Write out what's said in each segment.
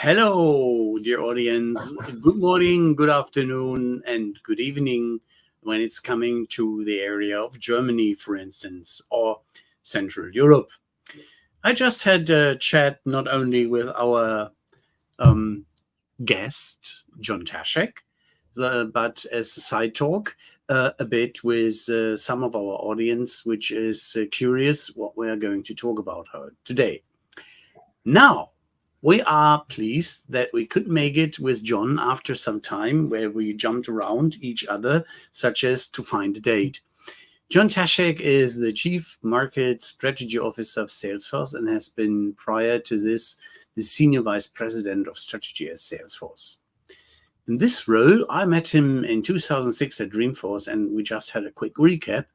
Hello, dear audience. Good morning, good afternoon, and good evening when it's coming to the area of Germany, for instance, or Central Europe. I just had a chat not only with our um, guest, John Taschek, but as a side talk, a bit with some of our audience, which is curious what we are going to talk about today. Now, we are pleased that we could make it with John after some time where we jumped around each other, such as to find a date. John Taschek is the Chief Market Strategy Officer of Salesforce and has been, prior to this, the Senior Vice President of Strategy at Salesforce. In this role, I met him in 2006 at Dreamforce, and we just had a quick recap.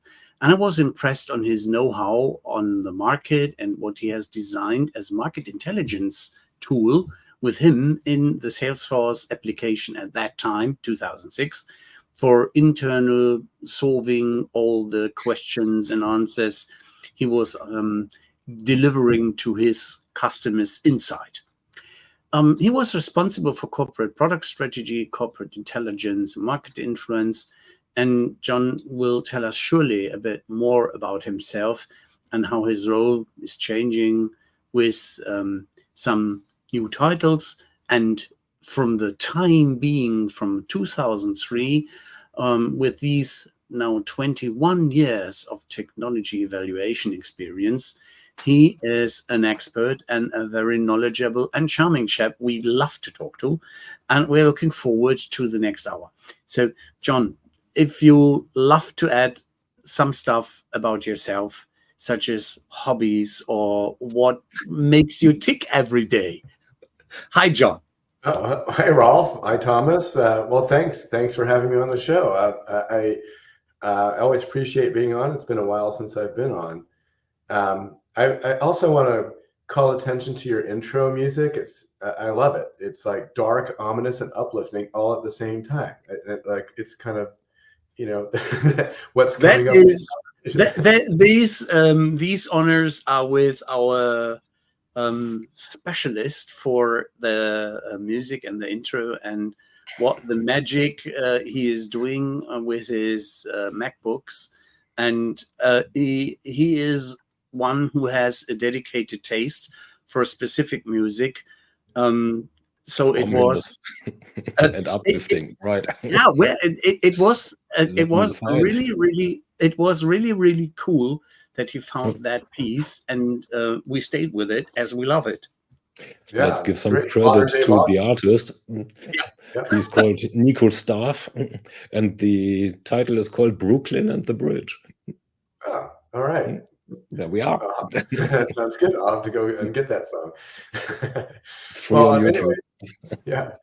And I was impressed on his know-how on the market and what he has designed as market intelligence tool with him in the Salesforce application at that time, 2006, for internal solving all the questions and answers he was delivering to his customers inside. He was responsible for corporate product strategy, corporate intelligence, market influence, and John will tell us surely a bit more about himself and how his role is changing with some new titles. And from the time being from 2003, with these now 21 years of technology evaluation experience, he is an expert and a very knowledgeable and charming chap we love to talk to. And we're looking forward to the next hour. So, John, if you love to add some stuff about yourself, such as hobbies or what makes you tick every day. Hi, John. Hi, Rolf. Hi, Thomas. Well, thanks for having me on the show. I always appreciate being on. It's been a while since I've been on. I also want to call attention to your intro music. I love it. It's like dark, ominous, and uplifting all at the same time. It's kind of, what's coming up. These honors are with our specialist for the music and the intro and what the magic he is doing with his MacBooks. And he is one who has a dedicated taste for specific music. So it was and uplifting, right? Yeah, well, it was really cool that you found that piece, and we stayed with it as we love it. Yeah, let's give some credit to the artist. Yeah. He's called Nico Staff, and the title is called Brooklyn and the Bridge. Oh, all right. There we are. That sounds good. I'll have to go and get that song. It's free on YouTube. Anyway, yeah.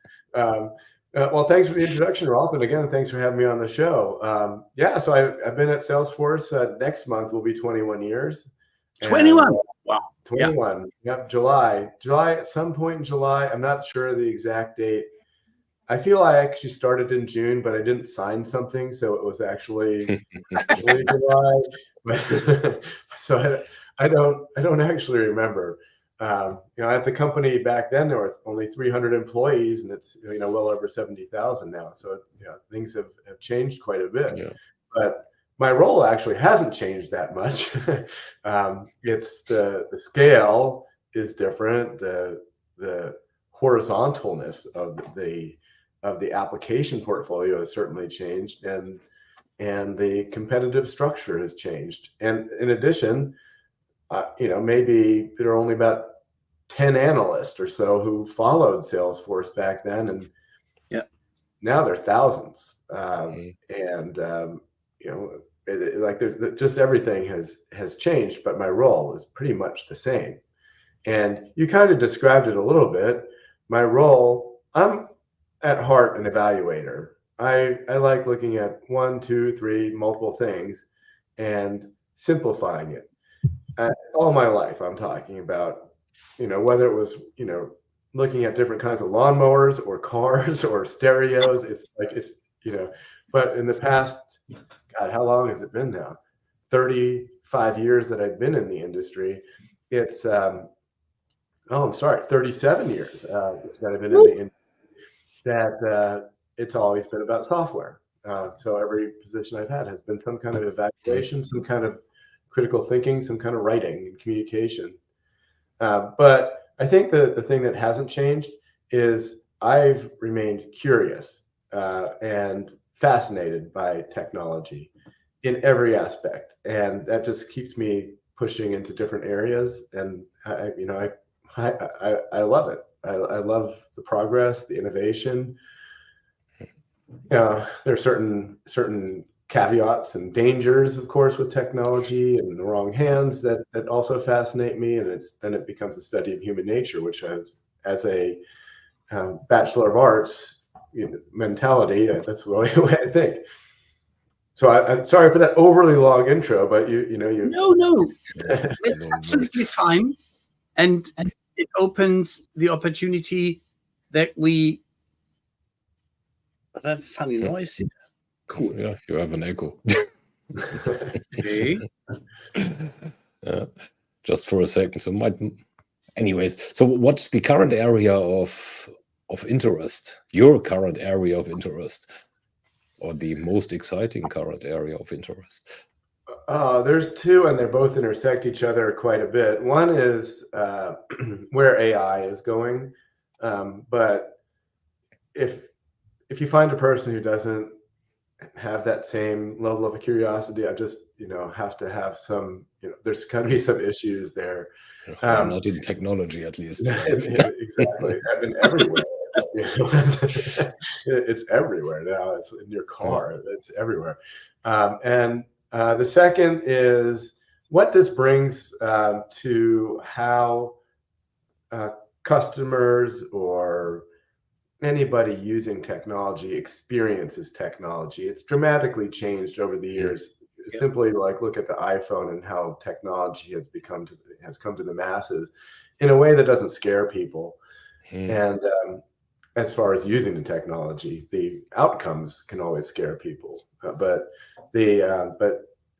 Well, thanks for the introduction, Rolf. And again, thanks for having me on the show. So I've been at Salesforce. Next month will be 21 years. 21. Wow. 21. Yep. July. At some point in July. I'm not sure of the exact date. I feel I actually started in June, but I didn't sign something, so it was actually July. But, so I don't actually remember. At the company back then, there were only 300 employees, and it's well over 70,000 now. So things have changed quite a bit. Yeah. But my role actually hasn't changed that much. It's the scale is different. The horizontalness of the application portfolio has certainly changed, and the competitive structure has changed. And in addition, maybe there are only about 10 analysts or so who followed Salesforce back then, and now there are thousands. Just everything has changed, but my role is pretty much the same. And you kind of described it a little bit. My role, I'm at heart an evaluator. I like looking at 1, 2, 3 multiple things and simplifying it. All my life, I'm talking about, whether it was, looking at different kinds of lawnmowers or cars or stereos. But in the past, God, how long has it been now? 35 years that I've been in the industry. It's oh, I'm sorry, 37 years that I've been in the industry, that it's always been about software. So every position I've had has been some kind of evaluation, some kind of critical thinking, some kind of writing and communication. But I think the thing that hasn't changed is I've remained curious and fascinated by technology in every aspect, and that just keeps me pushing into different areas. And I love it. I love the progress, the innovation. There are certain caveats and dangers, of course, with technology and the wrong hands that also fascinate me. And then it becomes a study of human nature, which as a Bachelor of Arts mentality, that's the way I think. So I'm sorry for that overly long intro, but you. No, it's absolutely fine, and it opens the opportunity that we. That funny noise. Cool. Yeah, you have an echo. Okay. Just for a second. So anyways, so what's the current area of interest? Your current area of interest, or the most exciting current area of interest? There's two, and they both intersect each other quite a bit. One is where AI is going, but if you find a person who doesn't have that same level of curiosity, I just have to have some. There's got to be some issues there. Not in technology, at least. Exactly. I mean, everywhere. It's everywhere now. It's in your car. It's everywhere. And the second is what this brings to how customers or anybody using technology experiences technology. It's dramatically changed over the years. Yeah. Simply look at the iPhone and how technology has come to the masses in a way that doesn't scare people. And as far as using the technology, the outcomes can always scare people. But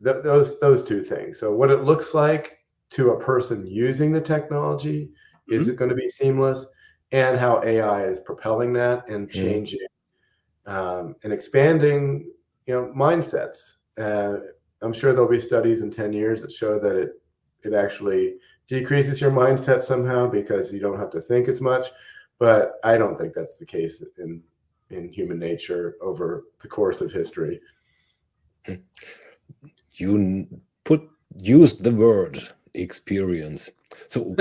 those two things. So what it looks like to a person using the technology, is it going to be seamless? And how AI is propelling that and changing and expanding, mindsets. I'm sure there'll be studies in 10 years that show that it actually decreases your mindset somehow because you don't have to think as much. But I don't think that's the case in human nature over the course of history. You used the word experience. So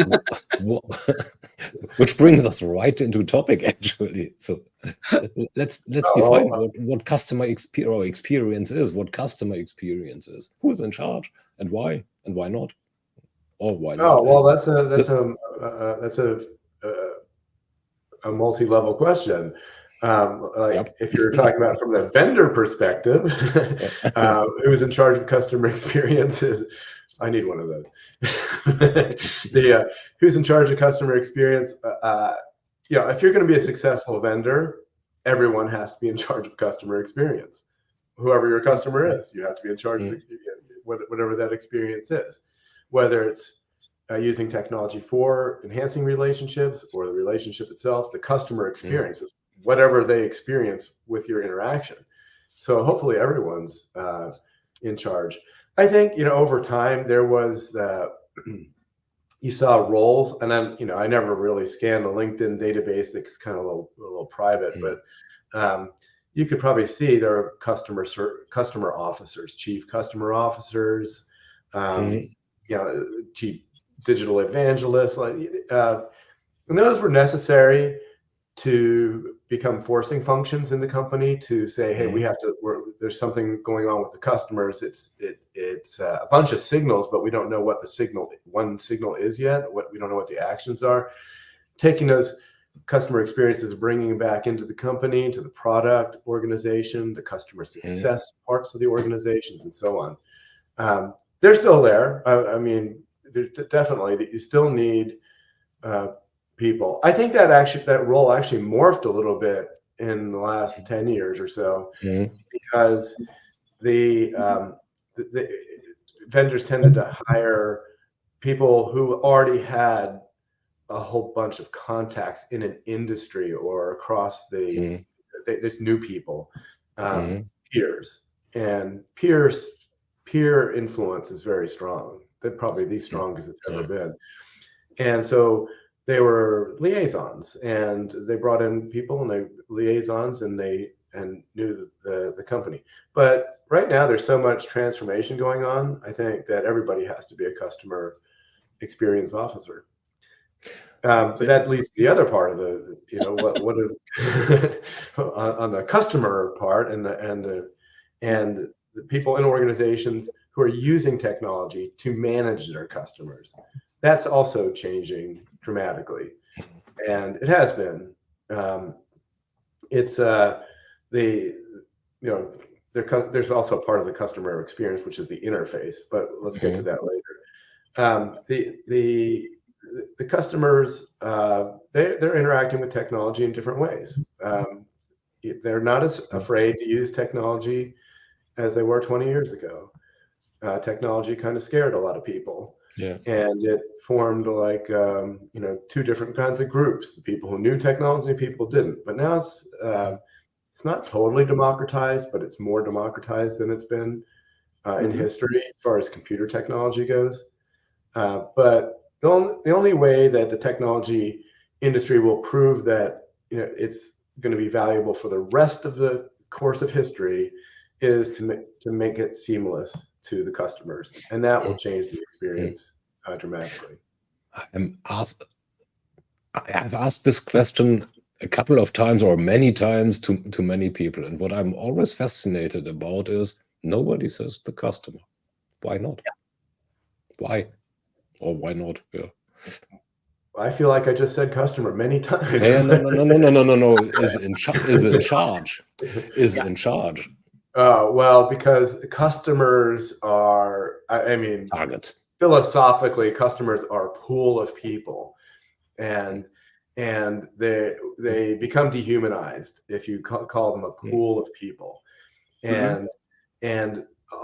which brings us right into topic, actually. So let's define what customer experience is, what customer experience is, who's in charge, and why not, or why not. Oh, well, that's a multi-level question. If you're talking about from the vendor perspective, who's in charge of customer experiences? I need one of those. Who's in charge of customer experience? If you're going to be a successful vendor, everyone has to be in charge of customer experience. Whoever your customer is, you have to be in charge of whatever that experience is, whether it's using technology for enhancing relationships or the relationship itself. The customer experience is whatever they experience with your interaction. So hopefully everyone's in charge. I think, over time there was, you saw roles, and then, I never really scanned the LinkedIn database. That's kind of a little private, but you could probably see there are customer officers, chief customer officers, chief digital evangelists, and those were necessary to become forcing functions in the company to say, hey, there's something going on with the customers. It's a bunch of signals, but we don't know what one signal is yet. We don't know what the actions are. Taking those customer experiences, bringing them back into the company, to the product organization, the customer success parts of the organizations, and so on. They're still there. I mean, definitely that you still need people. I think that role actually morphed a little bit in the last 10 years or so, because the vendors tended to hire people who already had a whole bunch of contacts in an industry or across the, there's new people, peers, and peer influence is very strong. They're probably the strongest it's ever been. And so they were liaisons, and they brought in people and they liaisons, and knew the company. But right now there's so much transformation going on. I think that everybody has to be a customer experience officer. But that leads to the other part of the, what is on the customer part, and the people in organizations who are using technology to manage their customers. That's also changing dramatically, and it has been. It's there's also part of the customer experience, which is the interface, but let's get to that later. The customers, they're interacting with technology in different ways. They're not as afraid to use technology as they were 20 years ago. Technology kind of scared a lot of people. Yeah. And it formed like, two different kinds of groups: the people who knew technology, people who didn't. But now it's not totally democratized, but it's more democratized than it's been in history as far as computer technology goes. But the only way that the technology industry will prove that it's going to be valuable for the rest of the course of history is to make it seamless to the customers, and that will change the experience dramatically. I've asked this question a couple of times, or many times, to many people, and what I'm always fascinated about is nobody says the customer. Why not? Why? Or why not? Yeah. I feel like I just said customer many times. Yeah, no. Is in charge. Is in charge. Well, because customers are, Targets. Philosophically, customers are a pool of people, and they become dehumanized if you call them a pool of people, and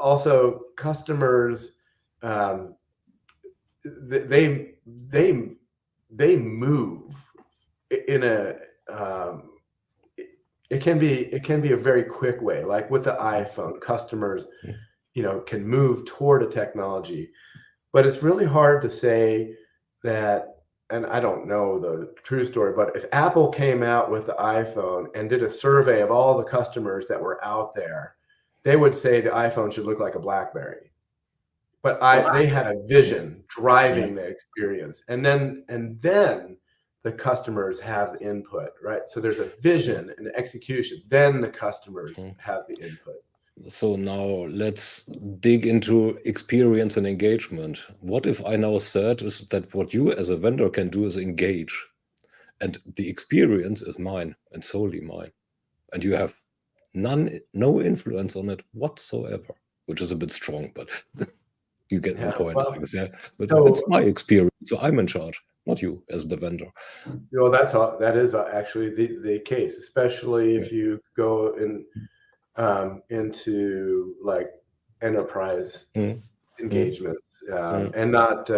also customers, they move in a it can be a very quick way. Like with the iPhone, customers can move toward a technology, but it's really hard to say that. And I don't know the true story, but if Apple came out with the iPhone and did a survey of all the customers that were out there, they would say the iPhone should look like a BlackBerry. But they had a vision driving the experience, and then the customers have the input, right? So there's a vision and execution, then the customers have the input. So now let's dig into experience and engagement. What if I now said is that what you as a vendor can do is engage, and the experience is mine and solely mine, and you have no influence on it whatsoever, which is a bit strong, but you get the point. Well, but it's my experience, so I'm in charge, not you as the vendor. Well, that is actually the case, especially if you go into like enterprise engagements, and not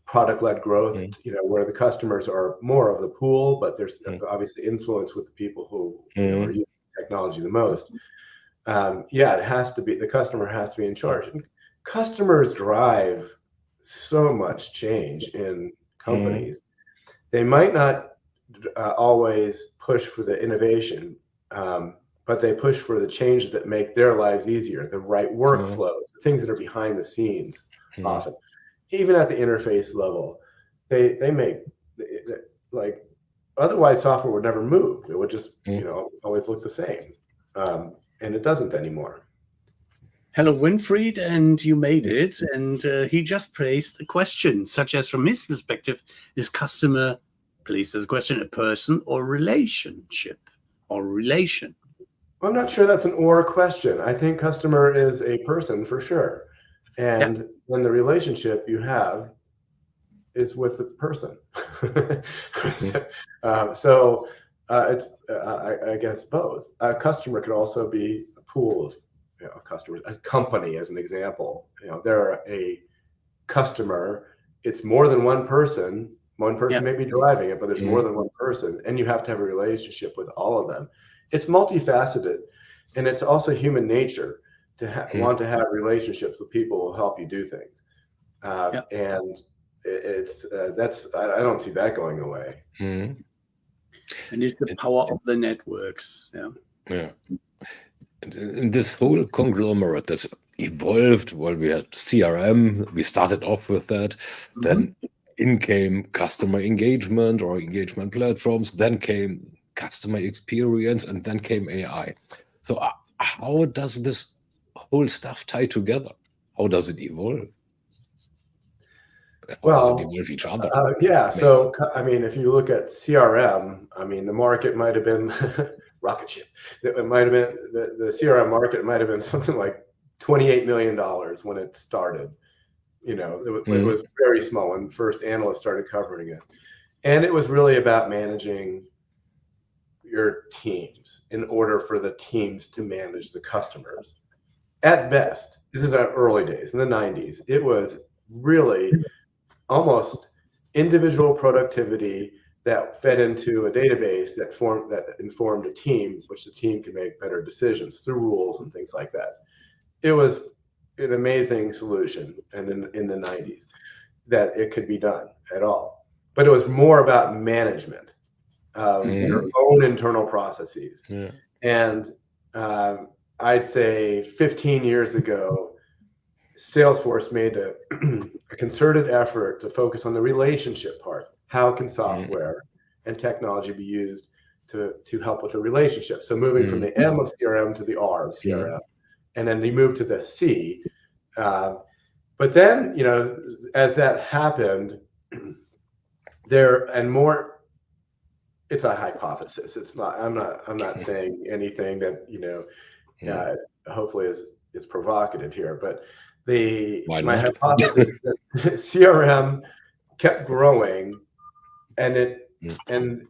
product-led growth, where the customers are more of the pool, but there's obviously influence with the people who are using technology the most. It has to be, the customer has to be in charge. And customers drive so much change in companies. They might not always push for the innovation, but they push for the changes that make their lives easier, the right workflows, the things that are behind the scenes. Often, even at the interface level, they make, like, otherwise software would never move. It would just always look the same, and it doesn't anymore. Hello, Winfried, and you made it. And he just placed a question, such as, from his perspective, is customer, please, as a question, a person or relationship or relation? Well, I'm not sure that's an or question. I think customer is a person for sure. And then the relationship you have is with the person. So it's, I guess, both. A customer could also be a pool of customers. A company, as an example, they're a customer. It's more than one person. One person may be driving it, but there's more than one person, and you have to have a relationship with all of them. It's multifaceted, and it's also human nature to want to have relationships with people who will help you do things. And it's I don't see that going away. And it's the power of the networks. In this whole conglomerate that's evolved, well, we had CRM, we started off with that, then in came customer engagement or engagement platforms, then came customer experience, and then came AI. So how does this whole stuff tie together? How does it evolve? How does it evolve each other? So I mean, if you look at CRM, I mean, the market might have been rocket ship. It might have been the CRM market might have been something like $28 million when it started. You know, it was very small when first analysts started covering it, and it was really about managing your teams in order for the teams to manage the customers. At best, this is our early days in the 90s. It was really almost individual productivity that fed into a database that informed a team, which the team can make better decisions through rules and things like that. It was an amazing solution, and in the 90s, that it could be done at all. But it was more about management of your own internal processes. And I'd say 15 years ago, Salesforce made a concerted effort to focus on the relationship part. How can software and technology be used to help with the relationship? So moving from the M of CRM to the R of CRM, and then we moved to the C. But then, you know, as that happened, it's a hypothesis. It's not. I'm not saying anything that, you know, hopefully is provocative here, but my hypothesis is that CRM kept growing, and and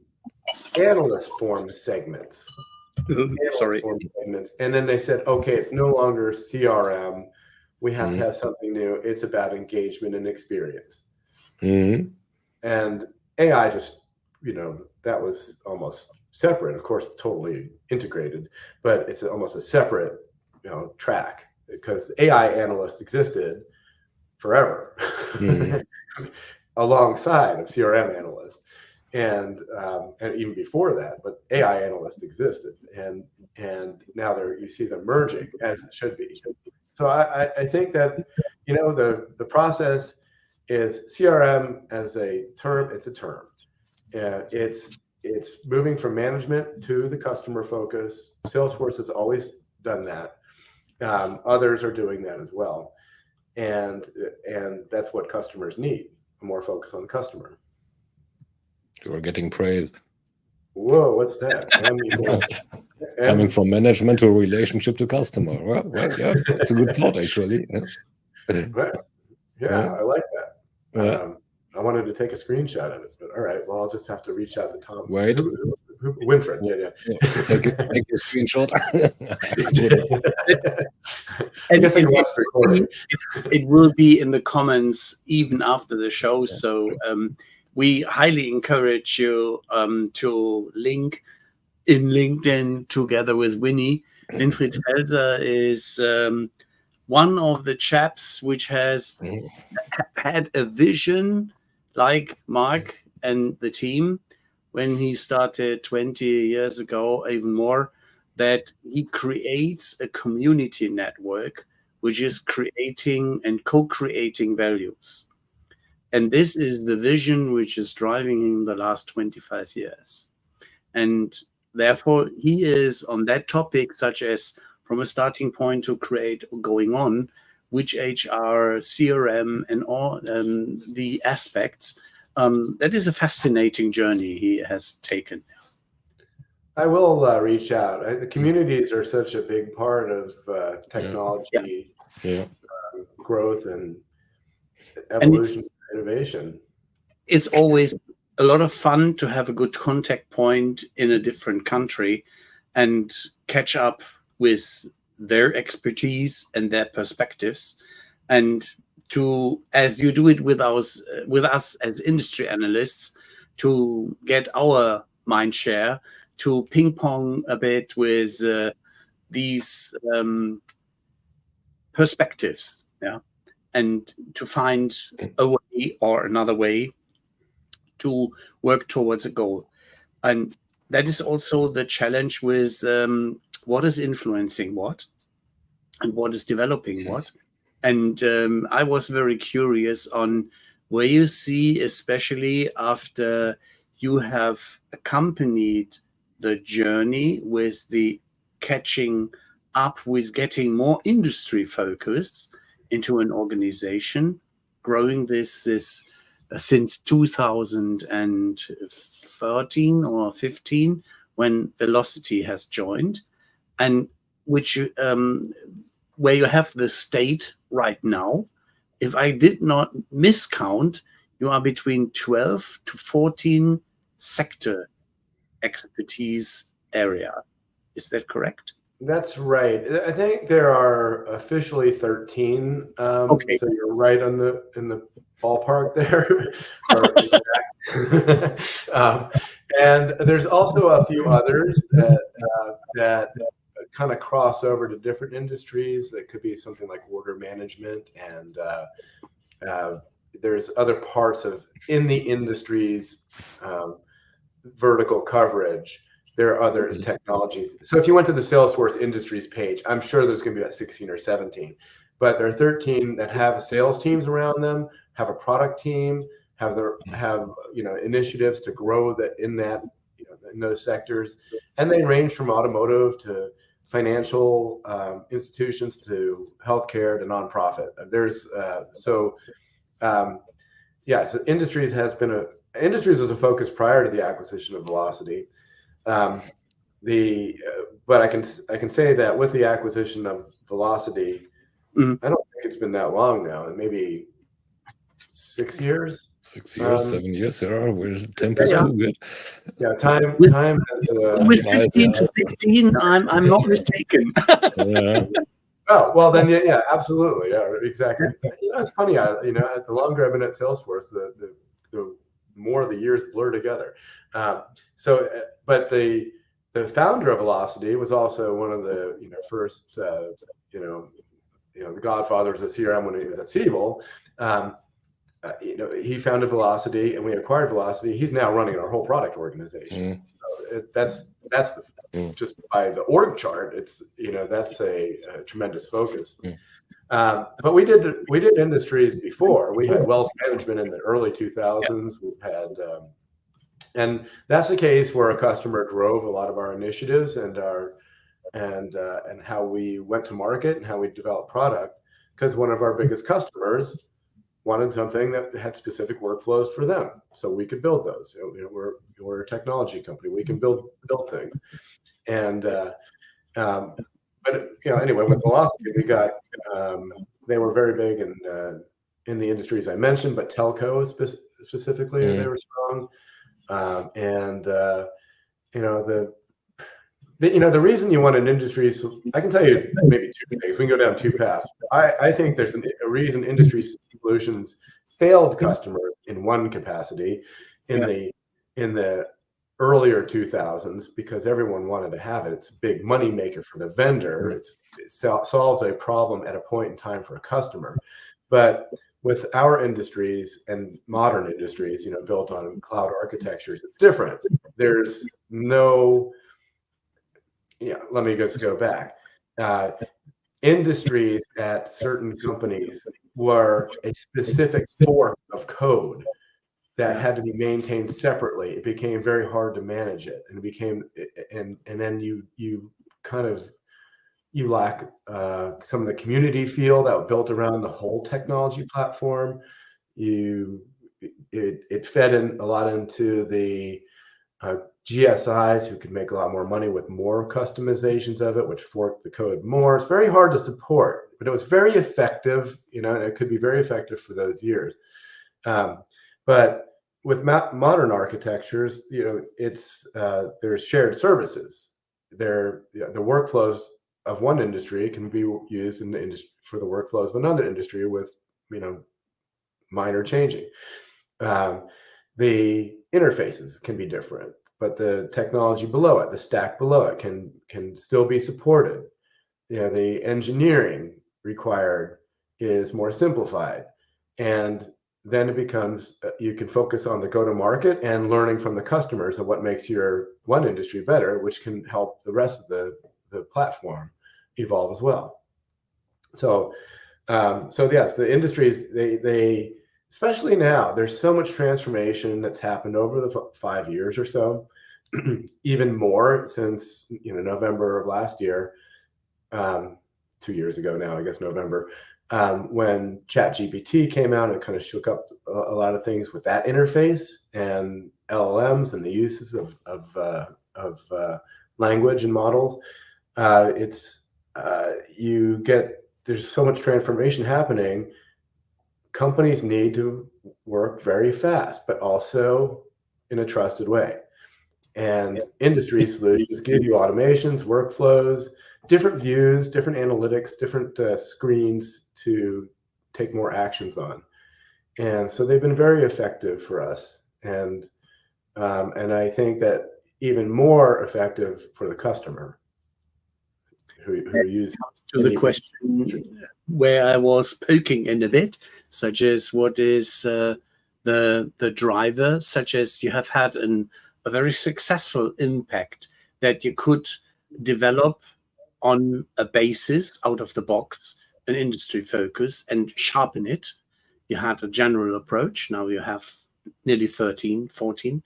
analysts formed segments. And then they said, okay, it's no longer CRM. We have to have something new. It's about engagement and experience. And AI just, you know, that was almost separate. Of course, it's totally integrated, but it's almost a separate, you know, track, because AI analysts existed forever alongside of CRM analysts. And even before that, but AI analysts existed, and now you see them merging as it should be. So I think that, you know, the process is CRM as a term. It's a term. It's moving from management to the customer focus. Salesforce has always done that. Others are doing that as well, and that's what customers need: more focus on the customer. You're getting praise. Whoa, what's that? Coming from management to relationship to customer. Well, yeah, it's a good thought, actually. Right. Yeah, I like that. I wanted to take a screenshot of it, but all right. Well, I'll just have to reach out to Tom. Wait. Winfred. Yeah. Take a screenshot. I guess I can watch the recording. It will be in the comments even after the show. So we highly encourage you to link in LinkedIn together with Winnie. Winfried Felser is one of the chaps which has had a vision like Mark and the team when he started 20 years ago, even more, that he creates a community network which is creating and co-creating values. And this is the vision which is driving him the last 25 years. And therefore, he is on that topic, such as from a starting point to create going on, which HR, CRM, and all the aspects. That is a fascinating journey he has taken. I will reach out. The communities are such a big part of technology growth and evolution and innovation. It's always a lot of fun to have a good contact point in a different country and catch up with their expertise and their perspectives, and to, as you do it with us as industry analysts, to get our mind share, to ping pong a bit with these perspectives, yeah, and to find a way or another way to work towards a goal. And that is also the challenge with what is influencing what and what is developing what. And I was very curious on where you see, especially after you have accompanied the journey with the catching up with getting more industry focus into an organization, growing this since 2013 or 15, when Velocity has joined, and which where you have the state right now. If I did not miscount, you are between 12 to 14 sector expertise area. Is that correct? That's right. I think there are officially 13. Okay. So you're right in the ballpark there. And there's also a few others that kind of cross over to different industries. That could be something like order management, and there's other parts in the industries vertical coverage. There are other technologies. So if you went to the Salesforce Industries page, I'm sure there's going to be about 16 or 17, but there are 13 that have sales teams around them, have a product team, have initiatives to grow in those sectors, and they range from automotive to financial institutions to healthcare to nonprofit. So industries was a focus prior to the acquisition of Velocity. But I can say that with the acquisition of Velocity, I don't think it's been that long now, maybe 6 years. 6 years, 7 years. Where tempo is too good. Yeah, time has. With 15 to 16, I'm not mistaken. Yeah. Oh well, then yeah, absolutely, yeah, exactly. It's funny, the longer I've been at Salesforce, the more the years blur together. But the founder of Velocity was also one of the first the godfathers of CRM when he was at Siebel. He founded Velocity, and we acquired Velocity. He's now running our whole product organization. So that's just by the org chart. It's that's a tremendous focus. But we did industries before. We had wealth management in the early 2000s. We've had, and that's the case where a customer drove a lot of our initiatives and how we went to market and how we developed product, because one of our biggest customers wanted something that had specific workflows for them, so we could build those. We're a technology company. We can build things, and but anyway, with Velocity, we got they were very big in the industries I mentioned, but telco specifically they were strong, and the reason you want an industry, so I can tell you maybe two things. We can go down two paths. I think there's a reason industry solutions failed customers in one capacity in the earlier 2000s, because everyone wanted to have it. It's a big money maker for the vendor. It solves a problem at a point in time for a customer. But with our industries and modern industries, built on cloud architectures, it's different. There's no let me just go back. Industries at certain companies were a specific fork of code that had to be maintained separately. It became very hard to manage it, and then you lack some of the community feel that was built around the whole technology platform. It fed in a lot into the GSIs, who could make a lot more money with more customizations of it, which forked the code more. It's very hard to support, but it was very effective, and it could be very effective for those years. But with modern architectures, there's shared services. The workflows of one industry can be used for the workflows of another industry with minor changing. The interfaces can be different, but the technology below it, the stack below it, can still be supported. The engineering required is more simplified, and then it becomes you can focus on the go-to-market and learning from the customers of what makes your one industry better, which can help the rest of the platform evolve as well. So yes, the industries, they especially now, there's so much transformation that's happened over the 5 years or so, even more since November of last year, 2 years ago now, I guess November, when ChatGPT came out. It kind of shook up a lot of things with that interface and LLMs and the uses of language and models. There's so much transformation happening. Companies need to work very fast, but also in a trusted way. And industry solutions give you automations, workflows, different views, different analytics, different screens to take more actions on. And so they've been very effective for us. And I think that even more effective for the customer who use to the question where I was poking in a bit, such as what is the driver, such as you have had a very successful impact that you could develop on a basis out of the box, an industry focus, and sharpen it. You had a general approach. Now you have nearly 13, 14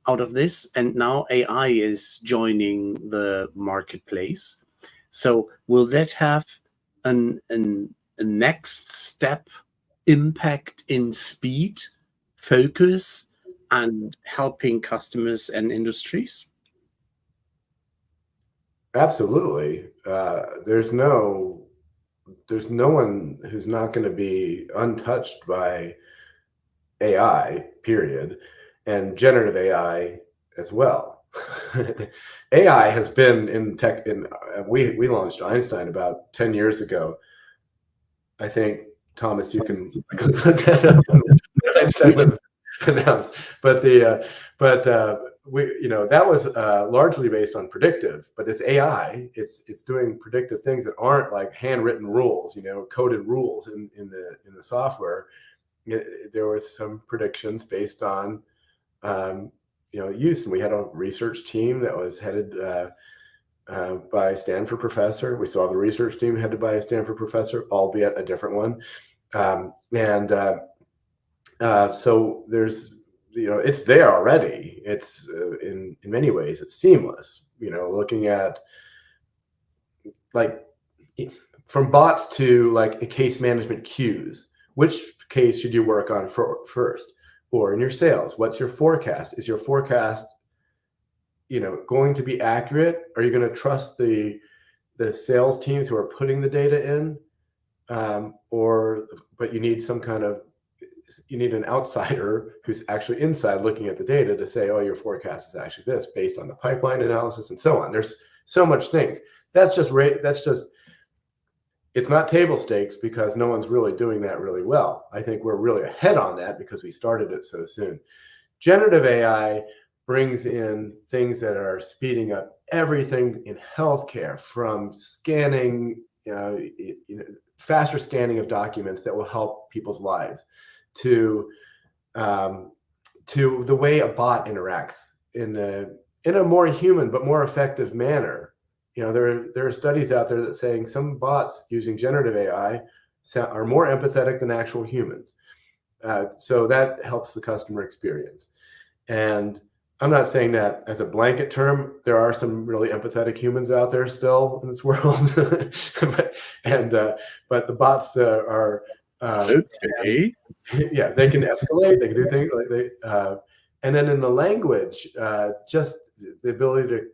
out of this. And now AI is joining the marketplace. So will that have a next step impact in speed, focus, and helping customers and industries? Absolutely. There's no one who's not going to be untouched by AI, period, and generative AI as well. AI has been in tech. We launched Einstein about 10 years ago. I think, Thomas, you can look that up when Einstein was announced. But that was largely based on predictive. But it's AI. It's doing predictive things that aren't like handwritten rules, coded rules in the software. There was some predictions based on use, and we had a research team that was headed by a Stanford professor. We saw the research team headed by a Stanford professor, albeit a different one. So there's, it's there already. It's in many ways it's seamless. Looking at like from bots to like a case management queues. Which case should you work on first? Or in your sales, what's your forecast? Is your forecast, going to be accurate? Are you going to trust the sales teams who are putting the data in, but you need an outsider who's actually inside looking at the data to say, oh, your forecast is actually this based on the pipeline analysis and so on. There's so much things. It's not table stakes because no one's really doing that really well. I think we're really ahead on that because we started it so soon. Generative AI brings in things that are speeding up everything in healthcare, from scanning, faster scanning of documents that will help people's lives, to the way a bot interacts in a more human but more effective manner. There are studies out there that saying some bots using generative AI are more empathetic than actual humans. So that helps the customer experience. And I'm not saying that as a blanket term. There are some really empathetic humans out there still in this world. but the bots are okay. Yeah, they can escalate. They can do things like and then in the language, just the ability to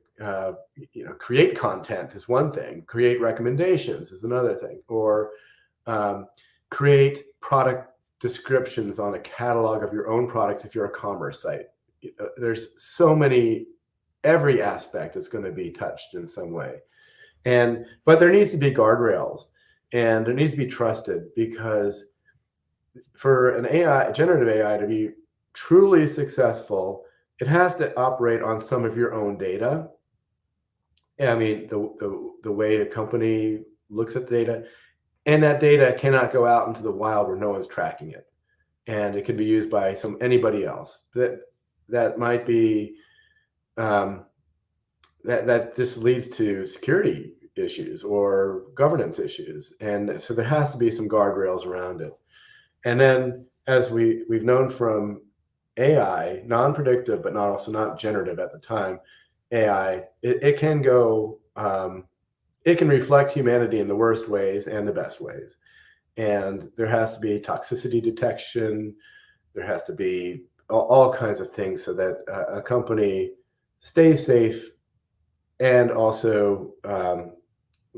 create content is one thing. Create recommendations is another thing. Or create product descriptions on a catalog of your own products if you're a commerce site. There's so many, every aspect is going to be touched in some way. But there needs to be guardrails, and there needs to be trusted, because for an AI, generative AI, to be truly successful, it has to operate on some of your own data. I mean, the way a company looks at data, and that data cannot go out into the wild where no one's tracking it, and it can be used by anybody else. That might be that just leads to security issues or governance issues, and so there has to be some guardrails around it. And then, as we've known from AI, non-predictive but not generative at the time, AI, it can go, it can reflect humanity in the worst ways and the best ways. And there has to be toxicity detection. There has to be all kinds of things so that a company stays safe and also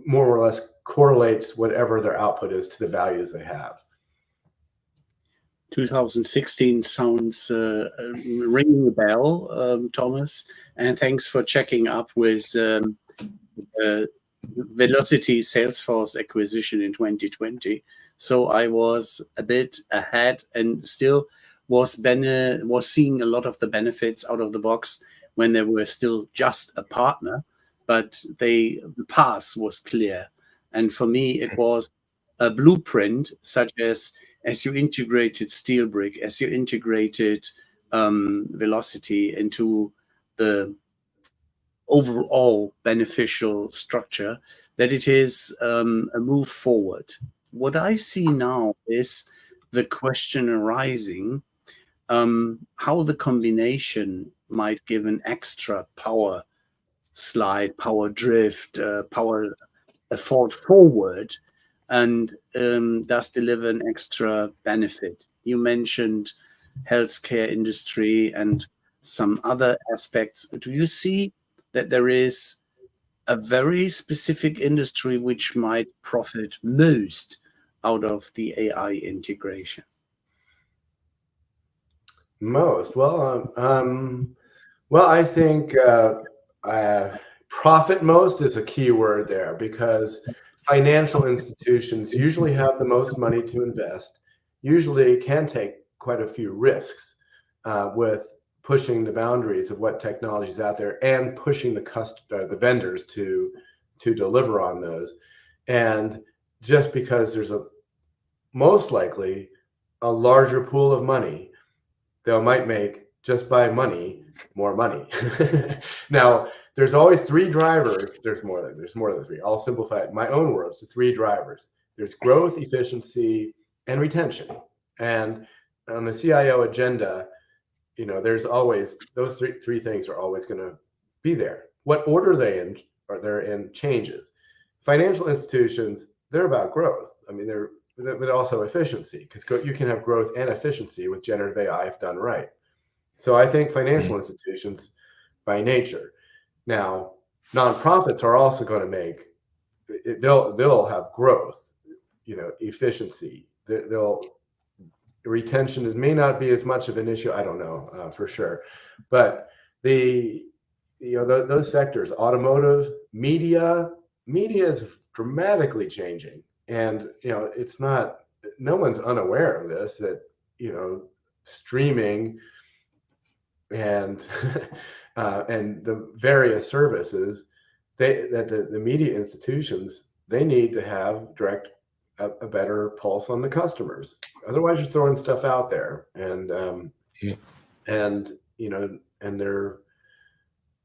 more or less correlates whatever their output is to the values they have. 2016 sounds ringing a bell, Thomas, and thanks for checking up with Velocity Salesforce acquisition in 2020. So I was a bit ahead and still was seeing a lot of the benefits out of the box when they were still just a partner, but the path was clear. And for me, it was a blueprint, such as you integrated Steelbrick, as you integrated Velocity into the overall beneficial structure, that it is a move forward. What I see now is the question arising, how the combination might give an extra power slide, power drift, power fall forward, and does deliver an extra benefit. You mentioned healthcare industry and some other aspects. Do you see that there is a very specific industry which might profit most out of the AI integration? Most? Well, I think profit most is a key word there, because financial institutions usually have the most money to invest, usually can take quite a few risks with pushing the boundaries of what technology is out there and pushing the vendors to deliver on those. And just because there's most likely a larger pool of money, they might make, just by money, more money. Now, there's always three drivers. There's more than three. I'll simplify it in my own words to three drivers. There's growth, efficiency, and retention. And on the CIO agenda, there's always those three things are always going to be there. What order they're in changes. Financial institutions, they're about growth. I mean, but also efficiency, because you can have growth and efficiency with generative AI if done right. So I think financial institutions by nature. Now, nonprofits are also going to make, they'll have growth, efficiency. Retention may not be as much of an issue. I don't know for sure, but those sectors, automotive, media is dramatically changing, and it's not. No one's unaware of this. That streaming and and the various services, that the media institutions, they need to have a better pulse on the customers. Otherwise, you're throwing stuff out there, and they're.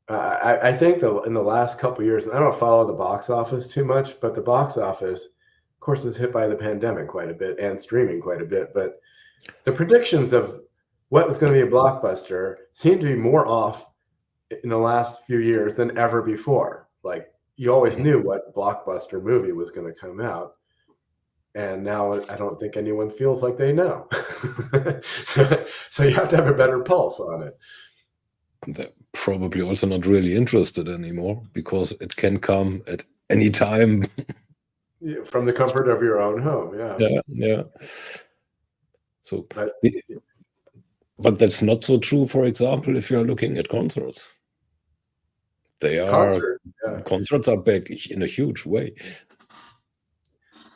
I think in the last couple of years, I don't follow the box office too much, but the box office, of course, was hit by the pandemic quite a bit and streaming quite a bit. But the predictions of what was going to be a blockbuster seem to be more off in the last few years than ever before. Like, you always knew what blockbuster movie was going to come out. And now I don't think anyone feels like they know. So you have to have a better pulse on it. They're probably also not really interested anymore, because it can come at any time. From the comfort of your own home, yeah. So, but that's not so true, for example, if you're looking at concerts. Concerts are back in a huge way.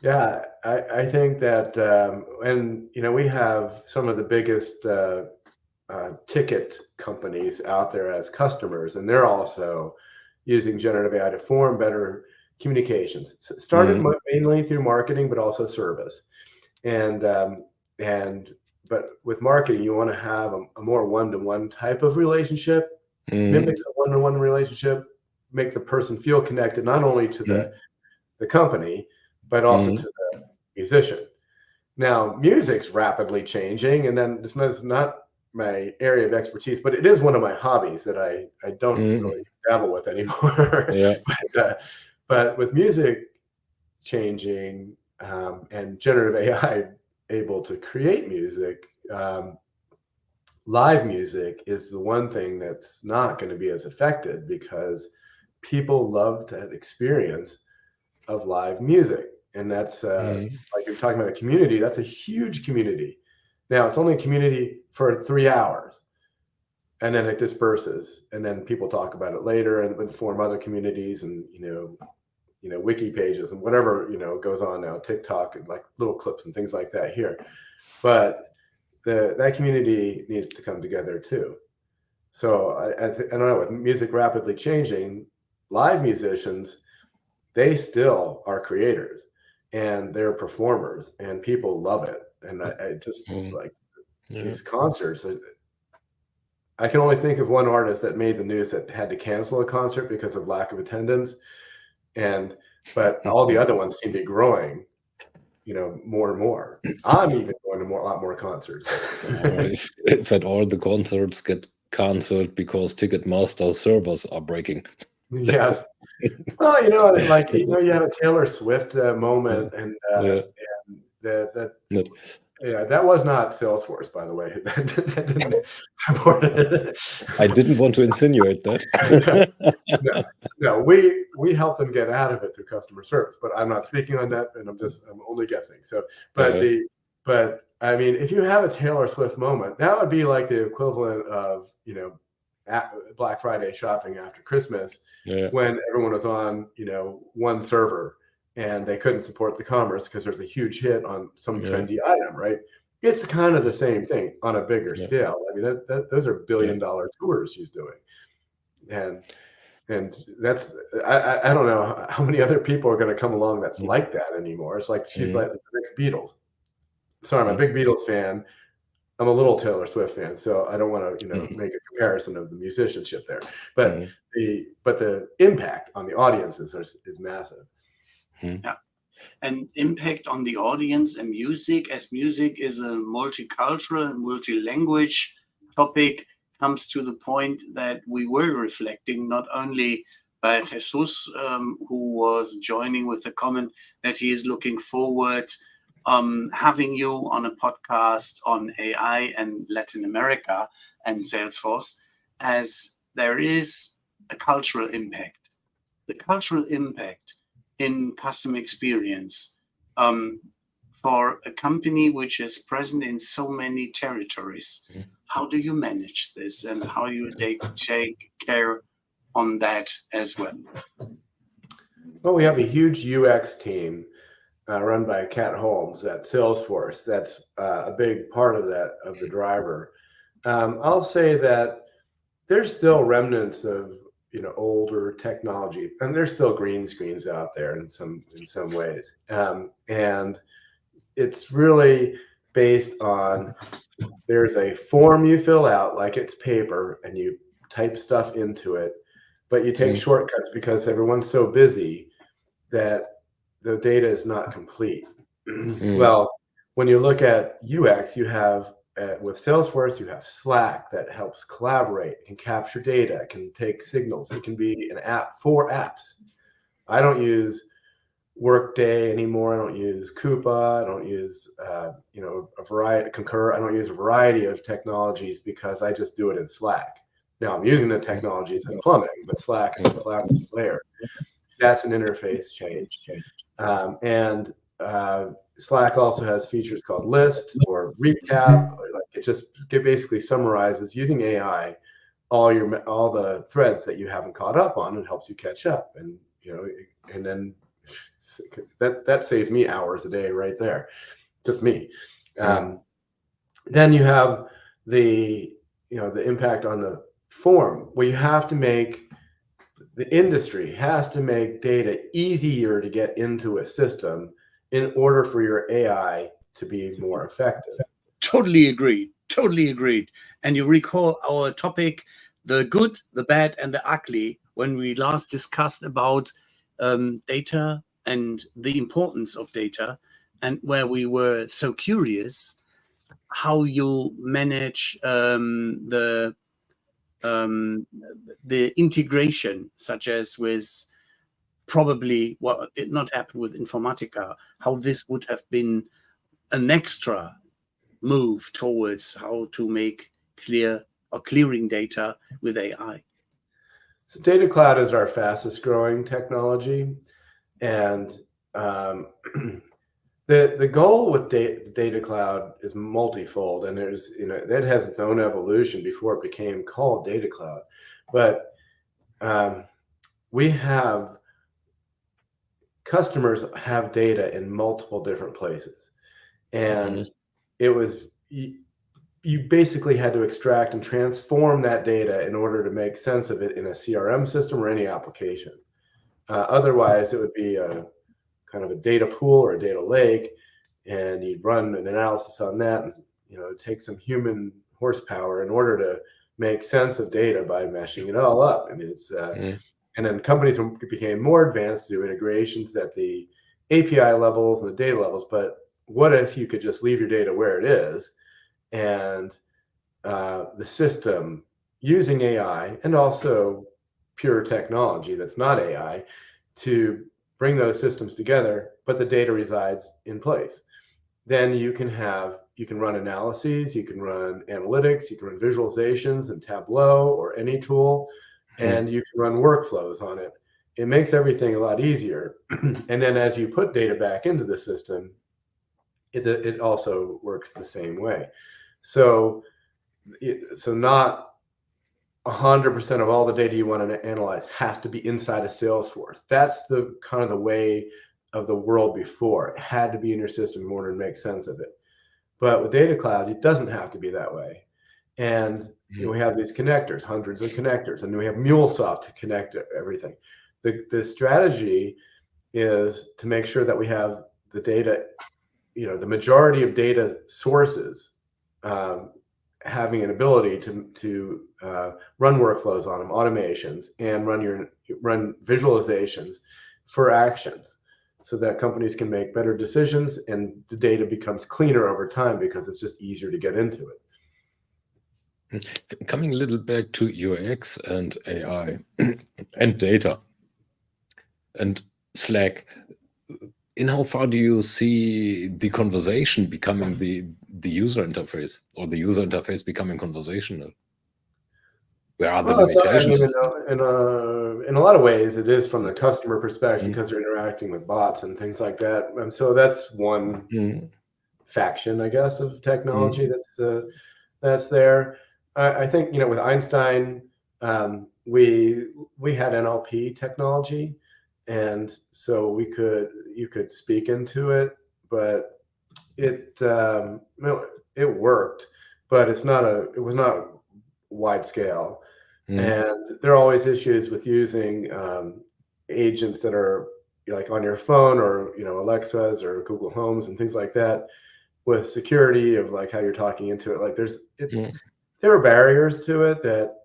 Yeah, I think that, and we have some of the biggest ticket companies out there as customers, and they're also using generative AI to form better communications. Started mainly through marketing, but also service. And but with marketing, you want to have a more one-to-one type of relationship, mimic a one-to-one relationship, make the person feel connected not only to the company, but also to the musician. Now, music's rapidly changing, and then it's not my area of expertise, but it is one of my hobbies that I don't really dabble with anymore. Yeah. But with music changing, and generative AI able to create music, live music is the one thing that's not going to be as affected, because people love that experience of live music. And that's like you're talking about a community, that's a huge community. Now it's only a community for 3 hours, and then it disperses, and then people talk about it later and form other communities, and wiki pages and whatever goes on now, TikTok, and like little clips and things like that here. But that community needs to come together too. So I don't know, with music rapidly changing, live musicians, they still are creators and they're performers, and people love it. And I just like these concerts. I can only think of one artist that made the news that had to cancel a concert because of lack of attendance. But all the other ones seem to be growing, more and more. I'm even going to a lot more concerts. If at all the concerts get canceled because Ticketmaster servers are breaking. Yes. Well, you had a Taylor Swift moment, and that was not Salesforce, by the way. That didn't support it. I didn't want to insinuate that. No, we helped them get out of it through customer service, but I'm not speaking on that, and I'm only guessing. So, but I mean, if you have a Taylor Swift moment, that would be like the equivalent of Black Friday shopping after Christmas, when everyone was on one server and they couldn't support the commerce because there's a huge hit on some trendy item, right? It's kind of the same thing on a bigger scale. I mean, those are billion-dollar tours she's doing, and that's I don't know how many other people are going to come along that's like that anymore. It's like she's like the next Beatles. Sorry, I'm a big Beatles fan. I'm a little Taylor Swift fan, so I don't want to make a comparison of the musicianship there. But the impact on the audiences is massive. Yeah. And impact on the audience and music, as music is a multicultural and multi-language topic, comes to the point that we were reflecting not only by Jesus, who was joining with the comment that he is looking forward having you on a podcast on AI and Latin America and Salesforce, as there is a cultural impact. The cultural impact in customer experience for a company which is present in so many territories. How do you manage this, and how you take care on that as well? Well, we have a huge UX team run by Kat Holmes at Salesforce. That's a big part of the driver. I'll say that there's still remnants of older technology, and there's still green screens out there in some ways, and it's really based on, there's a form you fill out like it's paper, and you type stuff into it, but you take shortcuts because everyone's so busy that the data is not complete. Well, when you look at UX, you have with Salesforce, you have Slack that helps collaborate, can capture data, can take signals. It can be an app for apps. I don't use Workday anymore. I don't use Coupa. I don't use a variety, Concur. I don't use a variety of technologies because I just do it in Slack. Now I'm using the technologies as plumbing, but Slack is a collaborative layer. That's an interface change. And Slack also has features called lists or recap. It basically summarizes using AI all the threads that you haven't caught up on, and helps you catch up. And and then That saves me hours a day right there, just me. Then you have the impact on the form, where you have to make, the industry has to make data easier to get into a system in order for your AI to be more effective. Totally agreed. Totally agreed. And you recall our topic, the good, the bad, and the ugly, when we last discussed about data and the importance of data, and where we were so curious how you manage the integration, such as with probably what did not happen with Informatica, how this would have been an extra move towards how to make clearing data with AI. So Data Cloud is our fastest growing technology, and the goal with Data Cloud is multifold, and there's it has its own evolution before it became called Data Cloud. But we have customers have data in multiple different places, and it was you basically had to extract and transform that data in order to make sense of it in a CRM system or any application. Otherwise, it would be a kind of a data pool or a data lake, and you'd run an analysis on that, and take some human horsepower in order to make sense of data by meshing it all up. I mean, it's and then companies became more advanced to do integrations at the API levels and the data levels. But what if you could just leave your data where it is, and the system using AI and also pure technology that's not AI to bring those systems together, but the data resides in place. Then you can run analyses, you can run analytics, you can run visualizations in Tableau or any tool, and you can run workflows on it. It makes everything a lot easier. And then as you put data back into the system, it also works the same way. So not 100% of all the data you want to analyze has to be inside of Salesforce. That's the kind of the way of the world before. It had to be in your system in order to make sense of it. But with Data Cloud, it doesn't have to be that way. And we have these connectors, hundreds of connectors, and we have MuleSoft to connect everything. The strategy is to make sure that we have the data, the majority of data sources having an ability to run workflows on them, automations, and run visualizations for actions, so that companies can make better decisions and the data becomes cleaner over time because it's just easier to get into it. Coming a little back to UX and AI and data and Slack, in how far do you see the conversation becoming the user interface, or the user interface becoming conversational? Where are the limitations? In a lot of ways, it is from the customer perspective because they're interacting with bots and things like that. And so that's one faction, I guess, of technology that's there. I think with Einstein, we had NLP technology, and so you could speak into it, but it worked, but it was not wide scale. And there are always issues with using agents that are like on your phone, or Alexas or Google Homes and things like that, with security of like how you're talking into it. Like there were barriers to it that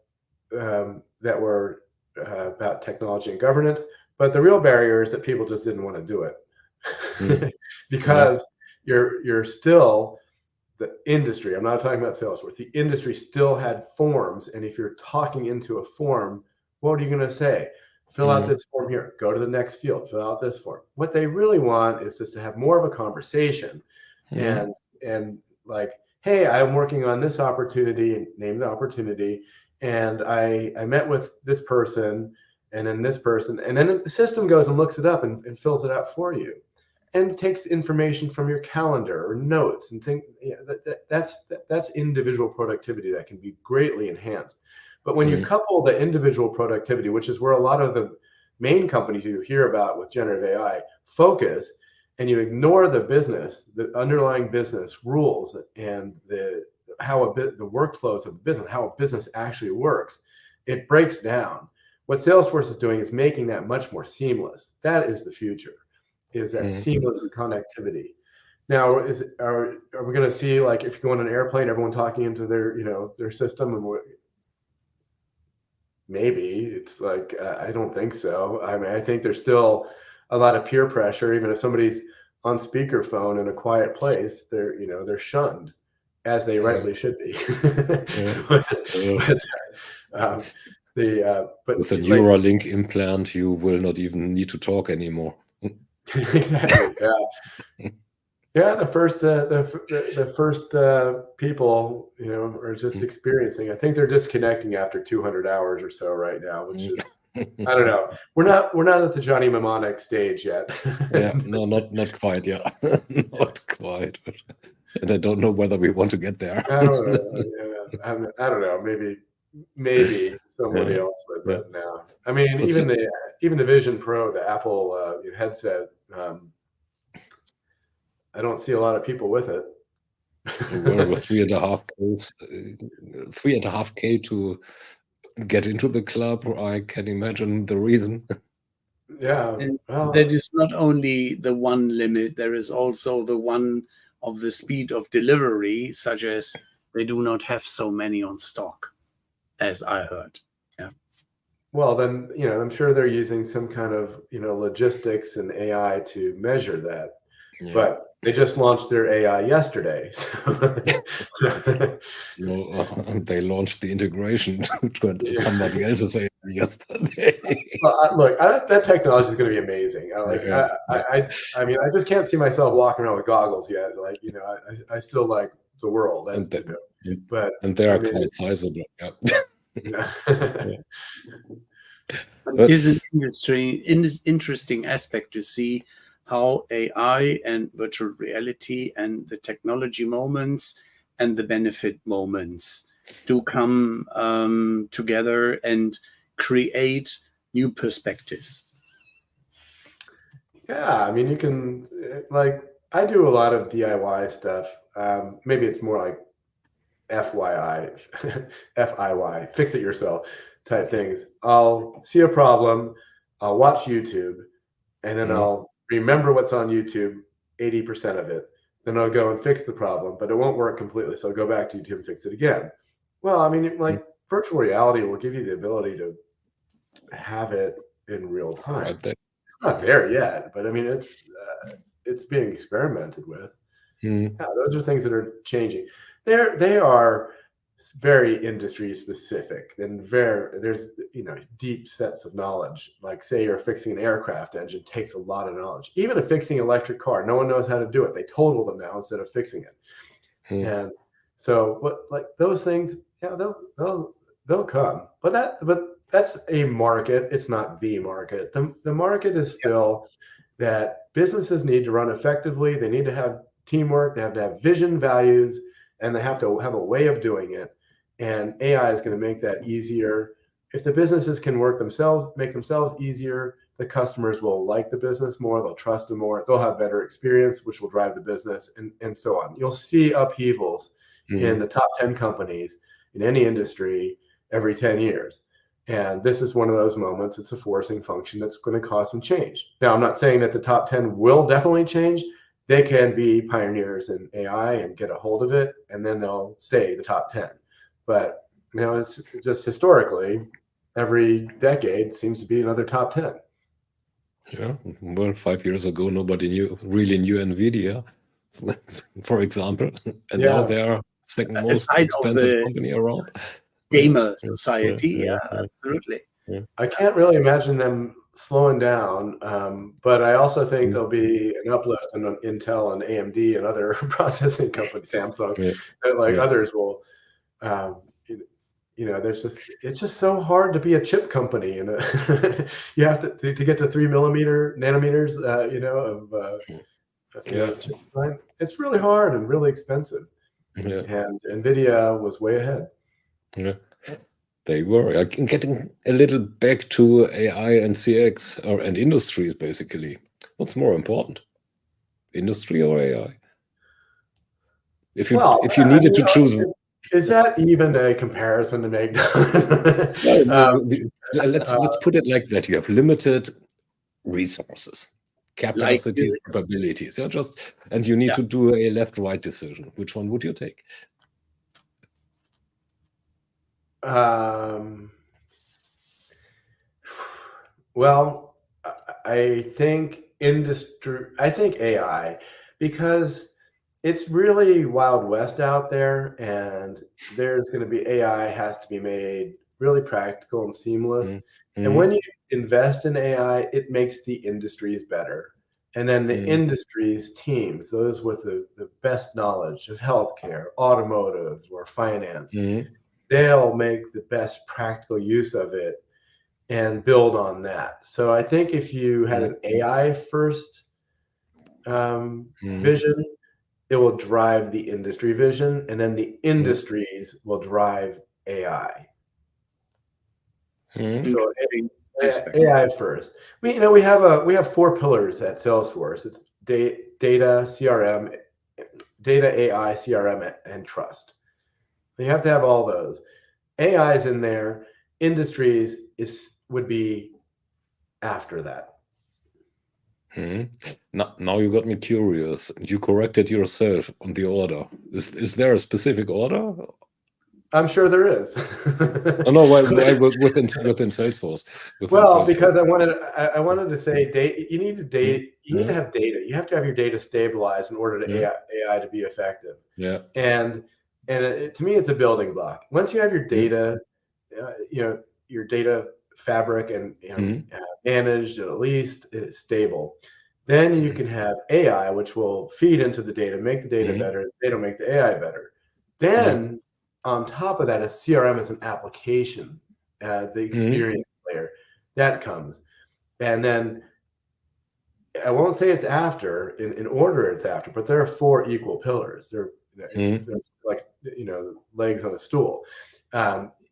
were about technology and governance, but the real barrier is that people just didn't want to do it because you're still the industry. I'm not talking about Salesforce. The industry still had forms, and if you're talking into a form, what are you going to say? Fill out this form here. Go to the next field. Fill out this form. What they really want is just to have more of a conversation, and like, hey, I'm working on this opportunity, and name the opportunity, and I met with this person, and then this person, and then the system goes and looks it up and fills it out for you, and takes information from your calendar or notes and think that's individual productivity that can be greatly enhanced. But when you couple the individual productivity, which is where a lot of the main companies you hear about with generative AI focus, and you ignore the business, the underlying business rules, and the workflows of the business, how a business actually works, it breaks down. What Salesforce is doing is making that much more seamless. That is the future, is that seamless connectivity. Now, are we going to see, like, if you go on an airplane, everyone talking into their, their system, and maybe it's like, I don't think so. I mean, I think there's still a lot of peer pressure. Even if somebody's on speakerphone in a quiet place, they're shunned, as they rightly should be. But with a Neuralink implant, you will not even need to talk anymore. Exactly. Yeah. Yeah. The first people, are just experiencing. I think they're disconnecting after 200 hours or so right now, which is, I don't know. We're not at the Johnny Mnemonic stage yet. Yeah. No, not quite. Yeah. Not quite. And I don't know whether we want to get there. I don't know. Yeah. I don't know. Maybe somebody else would, but no. I mean, even the Vision Pro, the Apple headset, I don't see a lot of people with it. Well, with 3.5K to get into the club, I can imagine the reason. Yeah. That is not only the one limit, there is also the one of the speed of delivery, such as they do not have so many on stock, as I heard. Yeah. Well, then, I'm sure they're using some kind of, logistics and AI to measure that. Yeah. But they just launched their AI yesterday. They launched the integration to somebody else's AI yesterday. Well, look, that technology is going to be amazing. I mean, I just can't see myself walking around with goggles yet. Like, I still like the world, but they are quite sizable. Yeah. It is an interesting aspect to see how AI and virtual reality and the technology moments and the benefit moments do come together and create new perspectives. Yeah, I mean, you can, like, I do a lot of DIY stuff. Maybe it's more like FIY, fix it yourself type things. I'll see a problem, I'll watch YouTube, and then I'll remember what's on YouTube, 80% of it. Then I'll go and fix the problem, but it won't work completely. So I'll go back to YouTube and fix it again. Well, I mean, like, virtual reality will give you the ability to have it in real time. It's not there yet, but I mean, it's being experimented with. Yeah, those are things that are changing. They are very industry specific, and there's deep sets of knowledge. Like, say you're fixing an aircraft engine, takes a lot of knowledge. Even if fixing an electric car, no one knows how to do it. They total them now instead of fixing it. And so, like those things, yeah, they'll come. But that's a market. It's not the market. The market is still that businesses need to run effectively. They need to have teamwork. They have to have vision, values, and they have to have a way of doing it. And AI is going to make that easier. If the businesses can make themselves easier, the customers will like the business more. They'll trust them more. They'll have better experience, which will drive the business, and so on. You'll see upheavals in the top 10 companies in any industry every 10 years. And this is one of those moments. It's a forcing function that's going to cause some change. Now, I'm not saying that the top 10 will definitely change. They can be pioneers in AI and get a hold of it, and then they'll stay the top 10. But, it's just historically, every decade seems to be another top 10. Yeah. Well, 5 years ago, nobody really knew NVIDIA, for example. And now they are second most expensive company around. Gamer society, absolutely. Yeah. I can't really imagine them slowing down, but I also think there'll be an uplift in Intel and AMD and other processing companies, Samsung, that others will. It's just so hard to be a chip company, and you have to get to 3 nanometers, chip design. It's really hard and really expensive. And NVIDIA was way ahead. Yeah. They were. Getting a little back to AI and CX and industries, basically. What's more important, industry or AI? If you needed to choose, is that even a comparison to make? Let's put it like that. You have limited resources, capacities, capabilities. And you need to do a left-right decision. Which one would you take? Well, I think AI, because it's really Wild West out there, and there's going to be AI has to be made really practical and seamless. And when you invest in AI, it makes the industries better. And then the industries teams, those with the best knowledge of healthcare, automotive, or finance, they'll make the best practical use of it and build on that. So I think if you had an AI first vision, it will drive the industry vision, and then the industries will drive AI. So AI first. We have 4 pillars at Salesforce. It's data, CRM, data, AI, CRM, and trust. You have to have all those. AI is in there. Industries would be after that. Now you got me curious. You corrected yourself on the order. Is there a specific order? I'm sure there is. No, within Salesforce. Because I wanted to say you need to have data. You have to have your data stabilized in order to AI to be effective. Yeah. And to me, it's a building block. Once you have your data, your data fabric and managed, at least stable, then you can have AI, which will feed into the data, make the data better. Data make the AI better. Then on top of that, a CRM is an application, the experience layer that comes, and then I won't say it's after in order. It's after, but there are 4 equal pillars. It's like legs on a stool.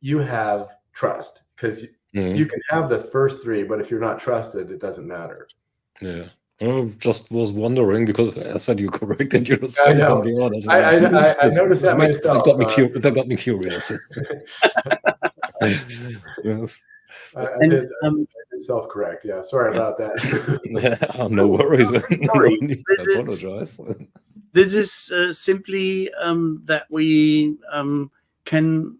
You have trust, because you can have the first 3, but if you're not trusted, it doesn't matter. Yeah. I just was wondering, because I said you corrected yourself on the orders. I noticed that myself. That got me curious. Yes. I did self-correct. Yeah, sorry about that. No worries. I apologize. This is simply that we can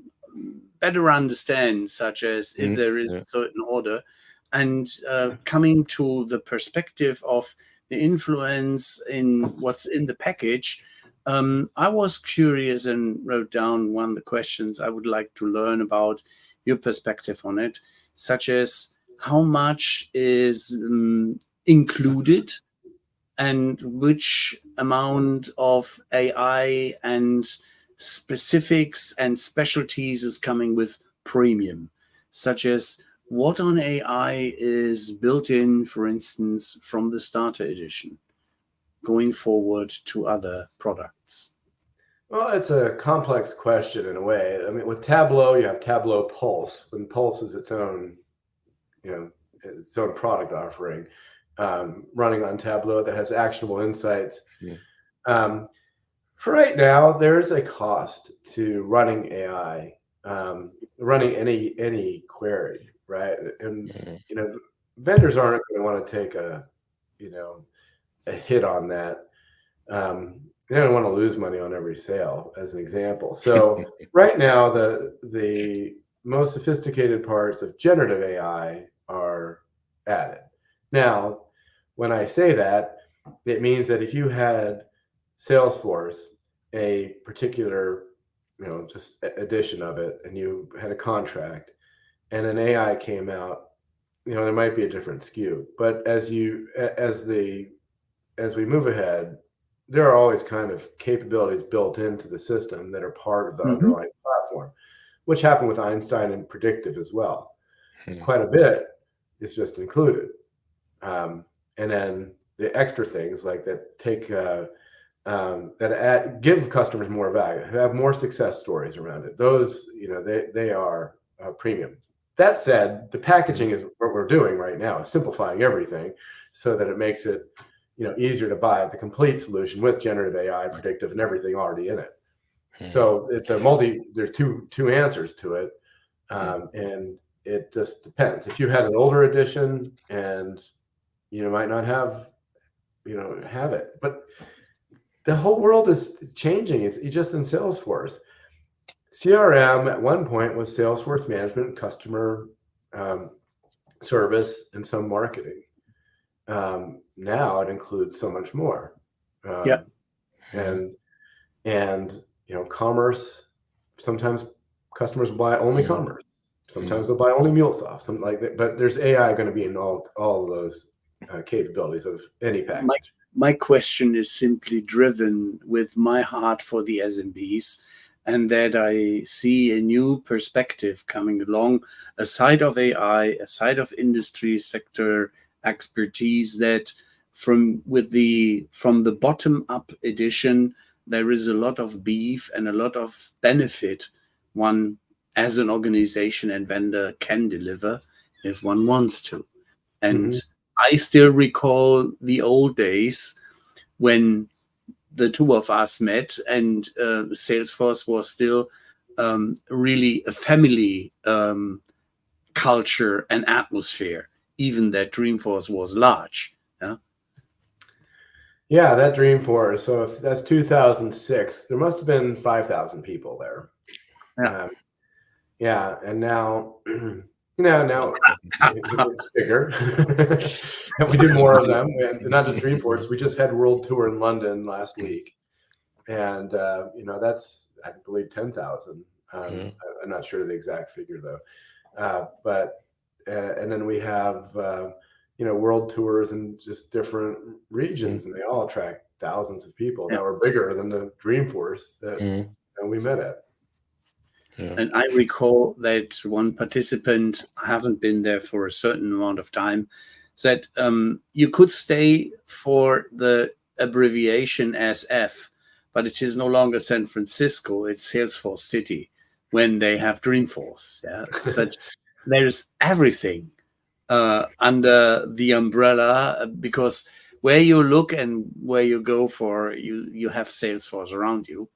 better understand, such as if there is a certain order, and coming to the perspective of the influence in what's in the package. I was curious and wrote down one of the questions I would like to learn about your perspective on it, such as how much is included and which amount of AI and specifics and specialties is coming with premium, such as what on AI is built in, for instance, from the starter edition going forward to other products? Well, it's a complex question in a way. I mean, with Tableau, you have Tableau Pulse, and Pulse is its own product offering, running on Tableau that has actionable insights. For right now, there is a cost to running AI, running any query, right? And vendors aren't going to want to take a hit on that. They don't want to lose money on every sale, as an example. So right now, the most sophisticated parts of generative AI are added. Now, when I say that, it means that if you had Salesforce, a particular, just edition of it, and you had a contract, and an AI came out, there might be a different SKU. But as we move ahead, there are always kind of capabilities built into the system that are part of the underlying platform, which happened with Einstein and predictive as well. Quite a bit is just included. And then the extra things like that give customers more value, have more success stories around it. Those, they are premium. That said, the packaging is what we're doing right now, is simplifying everything so that it makes it, easier to buy the complete solution with generative AI, predictive, and everything already in it. So it's there are two answers to it. And it just depends. If you had an older edition and might not have it, but the whole world is changing. It's just in Salesforce. CRM at one point was Salesforce management, customer service, and some marketing. Now it includes so much more. And commerce. Sometimes customers will buy only commerce. Sometimes they'll buy only MuleSoft, something like that. But there's AI going to be in all of those capabilities of any package. My question is simply driven with my heart for the SMBs, and that I see a new perspective coming along, a side of AI, a side of industry sector expertise, that from the bottom up edition, there is a lot of beef and a lot of benefit one as an organization and vendor can deliver if one wants to. And I still recall the old days when the two of us met, and Salesforce was still really a family culture and atmosphere, even that Dreamforce was large. Yeah, that Dreamforce. So if that's 2006, there must have been 5,000 people there. And now, now it's bigger. And we do more of them. And not just Dreamforce. We just had World Tour in London last week, and that's, I believe, 10,000. I'm not sure the exact figure though. But and then we have world tours in just different regions, and they all attract thousands of people. Now we're bigger than the Dreamforce that we met at. And I recall that one participant, I haven't been there for a certain amount of time, said you could stay for the abbreviation SF, but it is no longer San Francisco, it's Salesforce City when they have Dreamforce. Such there's everything under the umbrella, because where you look and where you go for, you have Salesforce around you.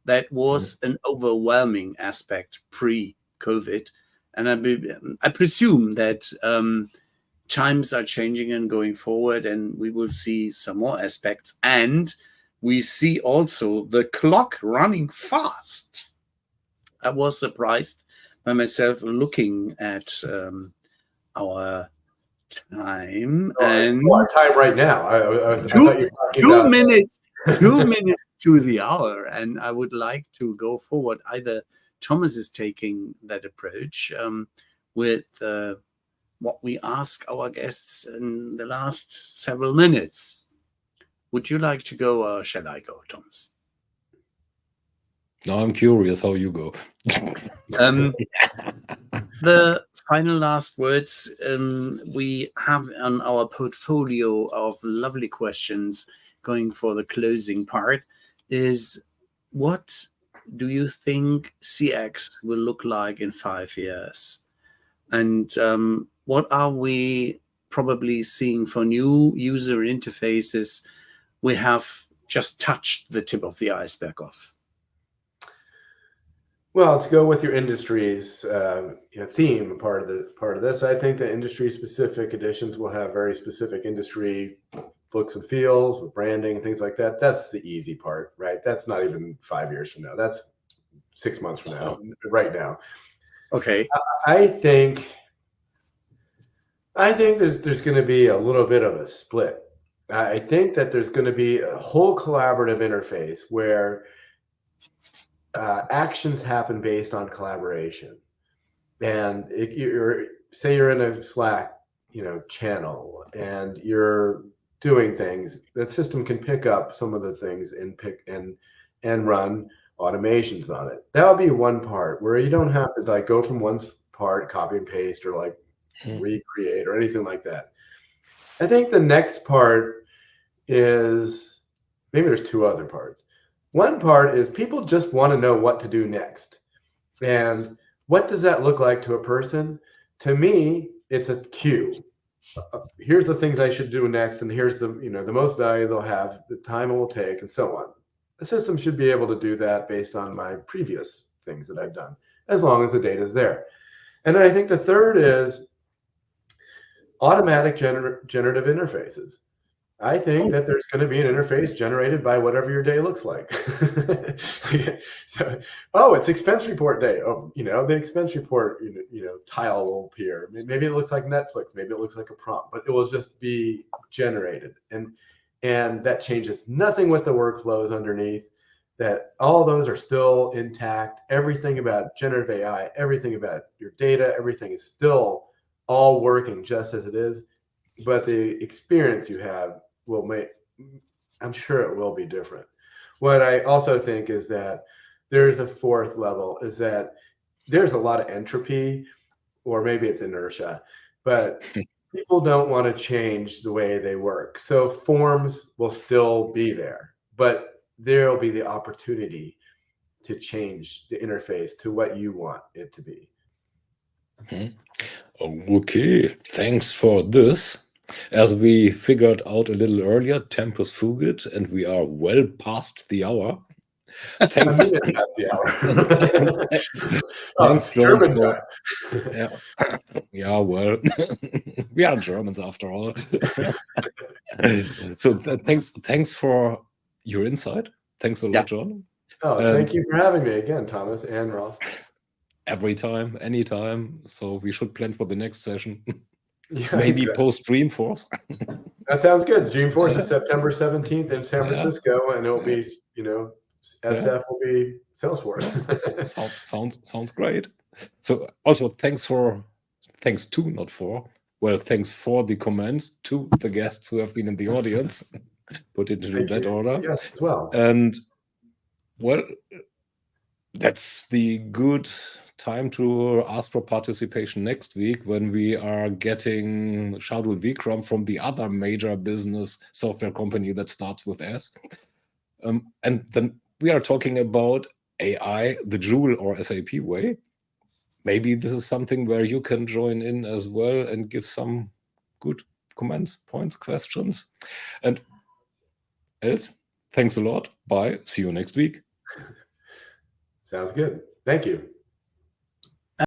That was an overwhelming aspect pre-COVID. And I presume that times are changing and going forward, and we will see some more aspects. And we see also the clock running fast. I was surprised by myself looking at our time. Our time right now. I thought you were talking 2 about minutes. 2 minutes to the hour, and I would like to go forward. Either Thomas is taking that approach with what we ask our guests in the last several minutes. Would you like to go, or shall I go, Thomas? Now I'm curious how you go. The final last words we have on our portfolio of lovely questions going for the closing part is, what do you think CX will look like in 5 years? And what are we probably seeing for new user interfaces we have just touched the tip of the iceberg of? Well, to go with your industry's theme, part of this, I think the industry-specific editions will have very specific industry looks and feels with branding, things like that. That's the easy part, right? That's not even 5 years from now. That's 6 months from now, right now. Okay. I think there's going to be a little bit of a split. I think that there's going to be a whole collaborative interface where actions happen based on collaboration. And say you're in a Slack, channel, and you're doing things, that system can pick up some of the things and run automations on it. That would be one part where you don't have to go from one part, copy and paste, or recreate or anything like that. I think the next part is, maybe there's two other parts. One part is people just want to know what to do next. And what does that look like to a person? To me, it's a cue. Here's the things I should do next, and here's the most value they'll have, the time it will take, and so on. The system should be able to do that based on my previous things that I've done, as long as the data is there. And then I think the third is automatic generative interfaces. I think that there's going to be an interface generated by whatever your day looks like. So, it's expense report day. Oh, the expense report, tile will appear. Maybe it looks like Netflix. Maybe it looks like a prompt, but it will just be generated. And that changes nothing with the workflows underneath. That all those are still intact. Everything about generative AI, everything about your data, everything is still all working just as it is. But the experience you have I'm sure it will be different. What I also think is that there's a fourth level, is that there's a lot of entropy, or maybe it's inertia, but people don't want to change the way they work. So forms will still be there, but there'll be the opportunity to change the interface to what you want it to be. Okay, thanks for this. As we figured out a little earlier, tempus fugit, and we are well past the hour. Thanks. A minute past the hour. Thanks, John. German time. Yeah, well, we are Germans after all. So thanks for your insight. Thanks a lot, John. Thank you for having me again, Thomas and Rolf. Every time, anytime. So we should plan for the next session. Yeah, maybe post Dreamforce. That sounds good. Dreamforce is September 17th in San Francisco, and it'll be, SF will be Salesforce. Sounds great. So also thanks for the comments to the guests who have been in the audience. Put it into that order. Yes, as well. And that's the good time to ask for participation next week, when we are getting Shardul Vikram from the other major business software company that starts with S. And then we are talking about AI, the Joule or SAP way. Maybe this is something where you can join in as well and give some good comments, points, questions. And else, thanks a lot. Bye. See you next week. Sounds good. Thank you.